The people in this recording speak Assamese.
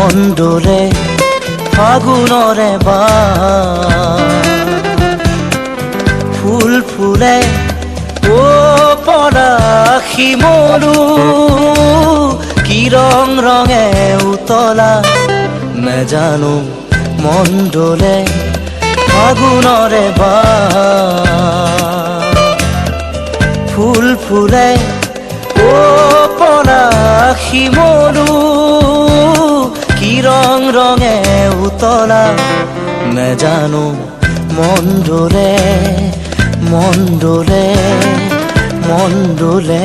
মন দোলে ফাগুনৰে ফুল ফুলে ও পলাশী মৰু কি ৰং ৰঙে উতলা নেজানো মন দোলে ফাগুনৰে ফুল ফুলে ও পলাশী মৰু কি ৰং ৰঙে উতলা নেজানো মন দোলে মন দোলে মন দোলে